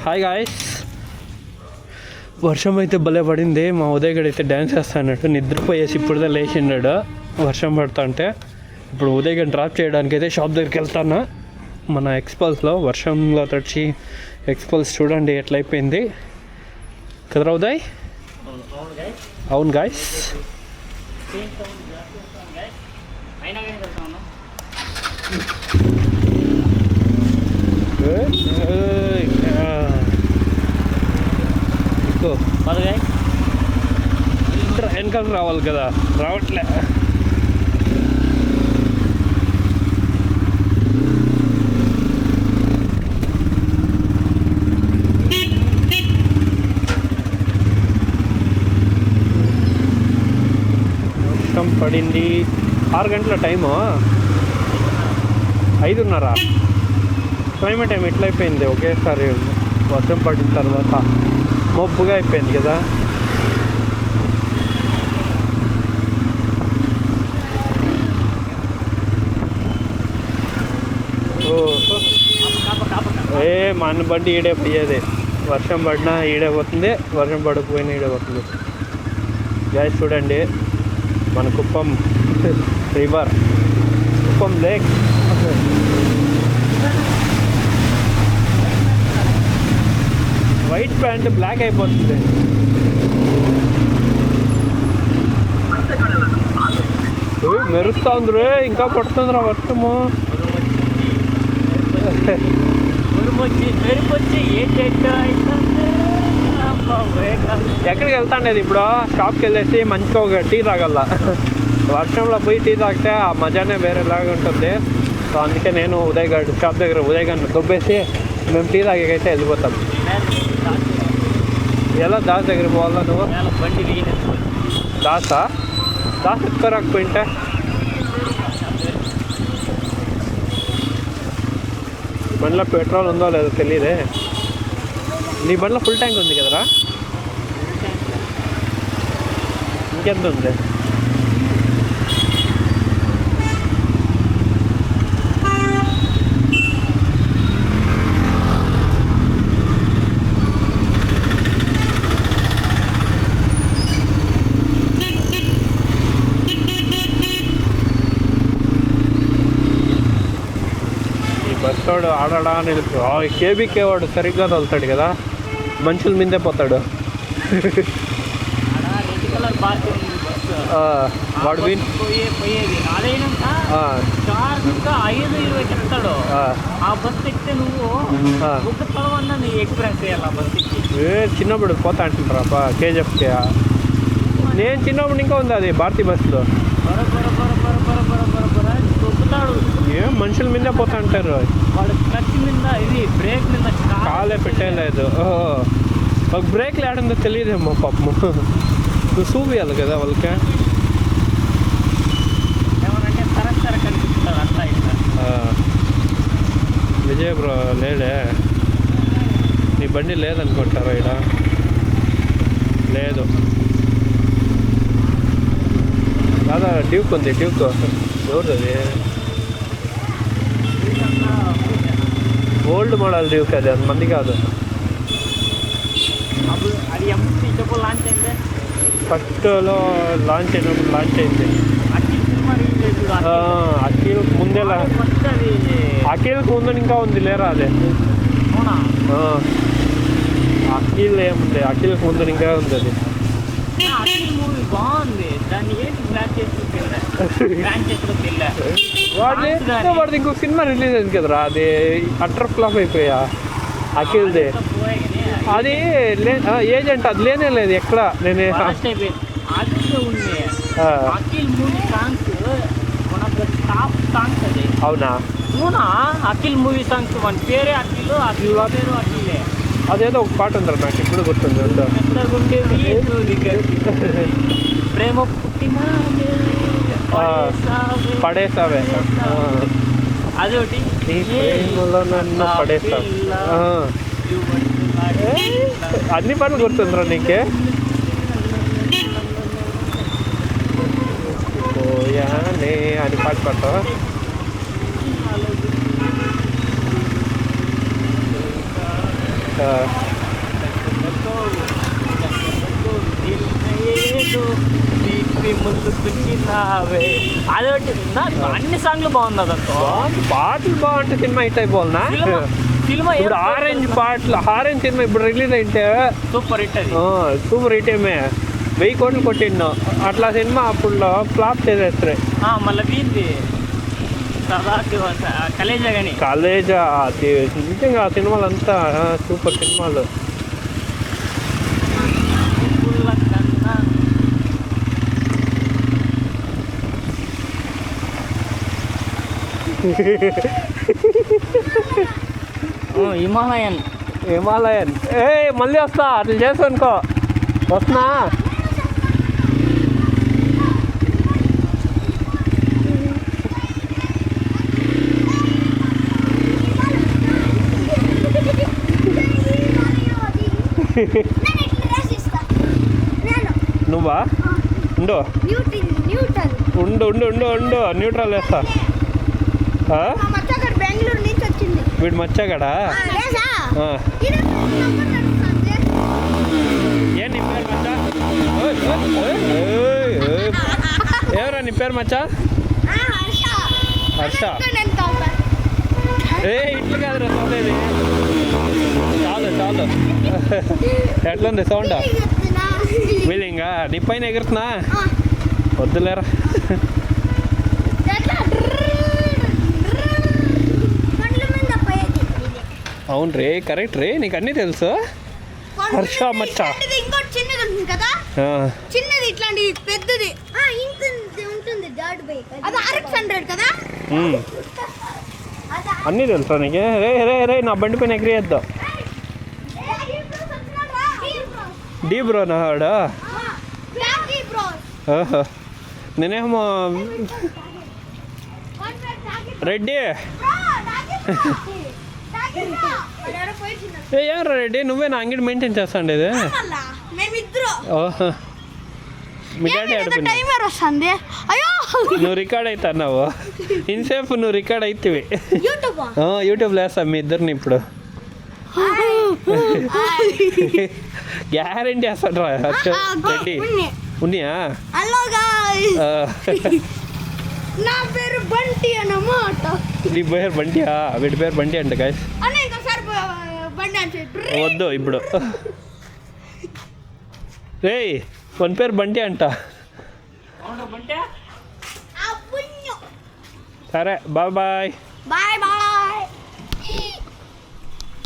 Hi guys, వర్షం అయితే భలే పడింది. మా ఉదయగడ్ అయితే డ్యాన్స్ చేస్తానట్టు నిద్రపోయేసి ఇప్పుడుదా లేచిండాడు వర్షం పడుతుంటే. ఇప్పుడు ఉదయగడ్ డ్రాప్ చేయడానికి అయితే షాప్ దగ్గరికి వెళ్తాను. మన ఎక్స్పల్స్లో వర్షంలో తడిచి ఎక్స్పల్స్ చూడండి ఎట్లయిపోయింది కదరా ఉదయ్. అవును గాయ్స్, వెనకాల రావాలి కదా, రావట్లే. వర్షం పడింది. 6 గంటల టైము, 5:30. క్లైమేట్ ఏమి ఎట్లయిపోయింది ఒకేసారి వర్షం పడిన తర్వాత మబ్బుగా అయిపోయింది కదా. మన బండి ఈడే పోయేది. వర్షం పడినా ఈడే పోతుంది, వర్షం పడకపోయినా ఈడే పోతుంది. గ్యాస్ చూడండి, మన Kuppam river, Kuppam lake. White pant black అయిపోతుంది. మెరుస్తా ఉంది, ఇంకా పడుతుందిరా వర్షము. ఎక్కడికి వెళ్తాండేది ఇప్పుడు? షాప్కి వెళ్ళేసి మంచిగా ఒక టీ తాగల. వర్షంలో పోయి టీ తాగితే ఆ మజానే వేరేలాగా ఉంటుంది. సో అందుకే నేను ఉదయగడ్ షాప్ దగ్గర ఉదయగడ్ని దుబ్బేసి మేము టీ తాగేకైతే వెళ్ళిపోతాం. ఎలా దాస్ దగ్గర పోవాలా నువ్వు? దాస్ ఎత్తుకోరాకపోయింటే బండిలో పెట్రోల్ ఉందో లేదో తెలియదే. నీ బండిలో ఫుల్ ట్యాంక్ ఉంది కదరా? ఇంకెంత ఉంది? బస్ వాడు ఆడాడా నిలుపు. కేబీకే వాడు సరిగ్గా తోలుతాడు కదా, మనుషుల మీదే పోతాడు. వాడు చిన్నప్పుడు పోతా అంటుంటారా కేజీఎఫ్కి? నేను చిన్నప్పుడు ఇంకా ఉంది అది భారతీ బస్సులో. ఏం మనుషుల మీదే పోతా అంటారు. కాలే పెట్టలేదు. ఒక బ్రేక్ లేడందో తెలియదేమో పాపము. నువ్వు చూపియాలి కదా వాళ్ళకి. విజయ్ బ్రో లేడే, నీ బండి లేదనుకుంటారా? ఇక్కడ లేదు కాదా? డ్యూక్ ఉంది. డ్యూక్ ఎవరిది? ఓల్డ్ మోడల్ డ్యూక్ అది, అంతమంది కాదు. ఫస్ట్లో లాంచ్ అయినప్పుడు లాంచ్ అయింది. అఖిల్ ముందే, అఖిల్కి ముందు ఇంకా ఉంది లేరా అదే? అఖిల్ ఏముంది, అఖిల్కి ముందు ఇంకా ఉంది అది. వాడిది ఇంకొక సినిమా రిలీజ్ అయింది కదరా, అది అట్టర్ ఫ్లాప్ అయిపోయా అఖిల్ది. అది ఏజెంట్ అది లేనే లేదు ఎక్కడ. నేను అవునా? అఖిల్ మూవీ సాంగ్స్ మన పేరే అఖిల్, అఖిల్ పేరు అఖిలే. అదేదో ఒక పాట ఉందిరా, నాకు ఇప్పుడు గుర్తుంది. ప్రేమ పుట్టిన పడేసావే, అదొకటి. ప్రేమలో నన్ను పడేసావు. అన్ని పనులు గుర్తుందిరా నీకే. పోయానే అని పాట పాడతావా? అదొకటి అన్ని సాంగ్లు బాగుంది దాంతో. పాటలు బాగుంటే సినిమా హిట్ అయిపోవాలనా? సినిమా ఇప్పుడు ఆరెంజ్ పాటలు, ఆరెంజ్ సినిమా ఇప్పుడు రిలీజ్ అయితే సూపర్ హిట్ అది. సూపర్ హిట్ ఏమే, 1000 కోట్లు కొట్టిండు. అట్లా సినిమా అప్పుడు ఫ్లాప్ చేసేస్తారు. మళ్ళీ వీంది కలేజా కానీ కాలేజా నిజంగా ఆ సినిమాలు అంతా సూపర్ సినిమాలు. హిమాలయన్ ఏ మళ్ళీ వస్తా, అట్లా చేస్తా అనుకో. వస్తున్నా. నువ్వా? ఉండు ఉండు ఉండు ఉండు ఉండు న్యూట్రల్ వేస్తా. బెంగళూరు నుంచి వచ్చింది వీడు మచ్చాగడా? ఏం నీ పేరు మచ్చా? ఎవరా నీ పేరు మచ్చా? హర్ష. ఇట్లు కాదురా చదివేది. చాలు ఎట్లుంది సౌండ్? వీలింగా నీ పైన ఎగురుతున్నా? వద్దులేరా. అవును రే, కరెక్ట్ రే, నీకు అన్నీ తెలుసు. హర్ష మచ్చ. ఇంకోటి చిన్నది ఉంటుంది కదా, చిన్నది ఇట్లాంటి పెద్దది ఉంటుంది అది RX100 కదా. అన్నీ తెలుసా నీకు? రే రే రే నా బండి పైన ఎగిరేద్దాం. డీ బ్రో నా వాడు. నేనేమో రెడ్డి. ఎవరు రెడ్డి? నువ్వే నా అంగడి మెయింటైన్ చేస్తాండేది? ఓహో, మీ డాడీ ఆడిపోయింది. నువ్వు రికార్డ్ అవుతున్నావు ఇన్సేపు, నువ్వు రికార్డ్ అవుతావి. యూట్యూబ్లో వేస్తావు మీ ఇద్దరిని ఇప్పుడు. గ్యారంటీ వేస్తాడు రా రెడ్డి. ఉన్నాయా? నా పేరు బంటి అన్నమాట. నీ పేరు బంటియా? వీడి పేరు బంటి అంట గాయస్. వద్దు ఇప్పుడు. రే వన్ పేరు బంటి అంట. సరే బాయ్ బాయ్.